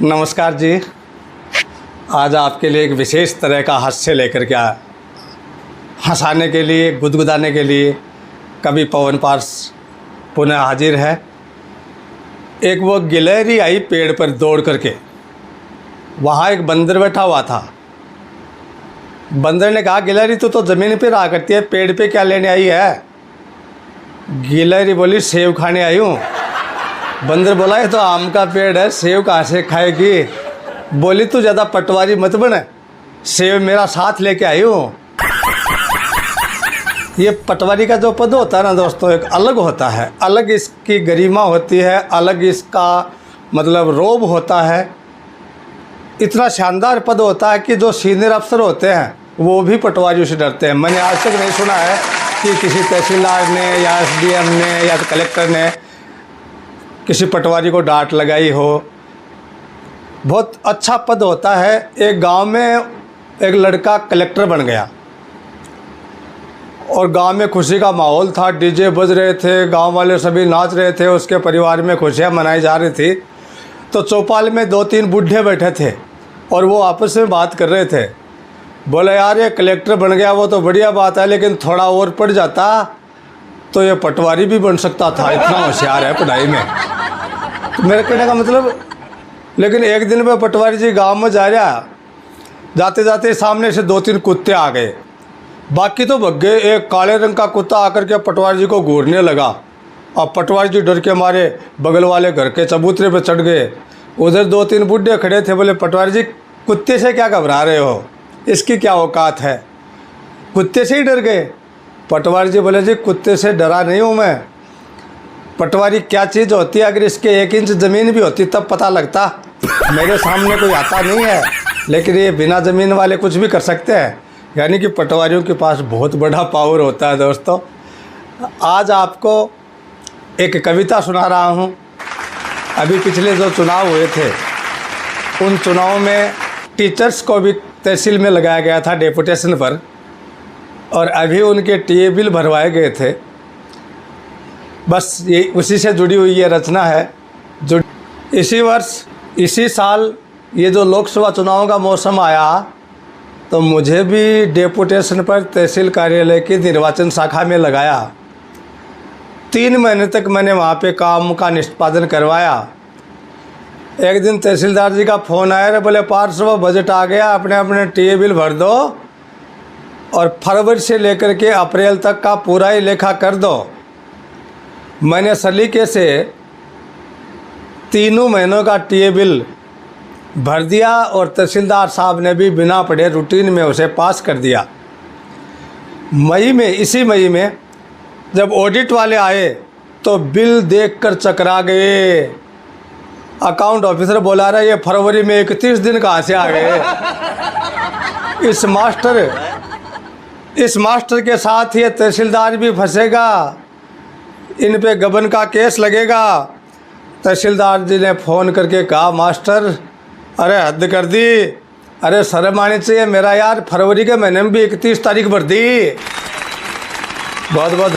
नमस्कार जी। आज आपके लिए एक विशेष तरह का हास्य लेकर के आया, हंसाने के लिए, गुदगुदाने के लिए कवि पवन पारस पुनः हाजिर है। एक वो गिलहरी आई पेड़ पर दौड़ करके, वहाँ एक बंदर बैठा हुआ था। बंदर ने कहा, गिलहरी तो ज़मीन पे रहा करती है, पेड़ पे क्या लेने आई है? गिलहरी बोली, सेब खाने आई हूँ। बंदर बोला, ये तो आम का पेड़ है, सेब कहाँ से खाएगी? बोली, तू ज़्यादा पटवारी मत बन, सेब मेरा साथ लेके आई हूँ। ये पटवारी का जो पद होता है ना दोस्तों, एक अलग होता है, अलग इसकी गरिमा होती है, अलग इसका मतलब रोब होता है। इतना शानदार पद होता है कि जो सीनियर अफसर होते हैं वो भी पटवारियों से डरते हैं। मैंने आज तक नहीं सुना है कि किसी तहसीलदार ने या एसडीएम ने या कलेक्टर ने किसी पटवारी को डांट लगाई हो। बहुत अच्छा पद होता है। एक गांव में एक लड़का कलेक्टर बन गया और गांव में खुशी का माहौल था, डीजे बज रहे थे, गांव वाले सभी नाच रहे थे, उसके परिवार में खुशियां मनाई जा रही थी। तो चौपाल में 2-3 बूढ़े बैठे थे और वो आपस में बात कर रहे थे। बोले, यार ये कलेक्टर बन गया वो तो बढ़िया बात है, लेकिन थोड़ा और पढ़ जाता तो ये पटवारी भी बन सकता था, इतना होशियार है पढ़ाई में। तो मेरे कहने का मतलब, लेकिन एक दिन में पटवारी जी गांव में जा रहा, जाते जाते सामने से 2-3 कुत्ते आ गए। बाकी तो भग गए। एक काले रंग का कुत्ता आकर के पटवारी जी को घूरने लगा और पटवारी जी डर के मारे बगल वाले घर के चबूतरे पर चढ़ गए। उधर 2-3 बूढ़े खड़े थे। बोले, पटवारी जी कुत्ते से क्या घबरा रहे हो, इसकी क्या औकात है? कुत्ते से ही डर गए? पटवारी जी बोले, जी कुत्ते से डरा नहीं हूँ मैं। पटवारी क्या चीज़ होती है? अगर इसके 1 इंच ज़मीन भी होती तब पता लगता। मेरे सामने कोई आता नहीं है, लेकिन ये बिना ज़मीन वाले कुछ भी कर सकते हैं। यानी कि पटवारियों के पास बहुत बड़ा पावर होता है दोस्तों। आज आपको एक कविता सुना रहा हूँ। अभी पिछले जो चुनाव हुए थे, उन चुनाव में टीचर्स को भी तहसील में लगाया गया था डेपुटेशन पर, और अभी उनके टीए बिल भरवाए गए थे। बस ये उसी से जुड़ी हुई ये रचना है। जो इसी वर्ष, इसी साल ये जो लोकसभा चुनाव का मौसम आया, तो मुझे भी डेपुटेशन पर तहसील कार्यालय की निर्वाचन शाखा में लगाया। 3 महीने तक मैंने वहाँ पे काम का निष्पादन करवाया। एक दिन तहसीलदार जी का फ़ोन आया, बोले, पार्षद बजट आ गया, अपने अपने टीए बिल भर दो और फरवरी से लेकर के अप्रैल तक का पूरा ही लेखा कर दो। मैंने सलीके से 3 महीनों का टीए बिल भर दिया और तहसीलदार साहब ने भी बिना पढ़े रूटीन में उसे पास कर दिया। इसी मई में जब ऑडिट वाले आए तो बिल देखकर चकरा गए। अकाउंट ऑफिसर बोला रहा, ये फरवरी में 31 दिन कहाँ से आ गए? इस मास्टर के साथ ये तहसीलदार भी फंसेगा, इन पे गबन का केस लगेगा। तहसीलदार जी ने फ़ोन करके कहा, मास्टर अरे हद कर दी, अरे शर्म आनी चाहिए। मेरा यार फरवरी के महीने में भी 31 तारीख भर दी। बहुत बहुत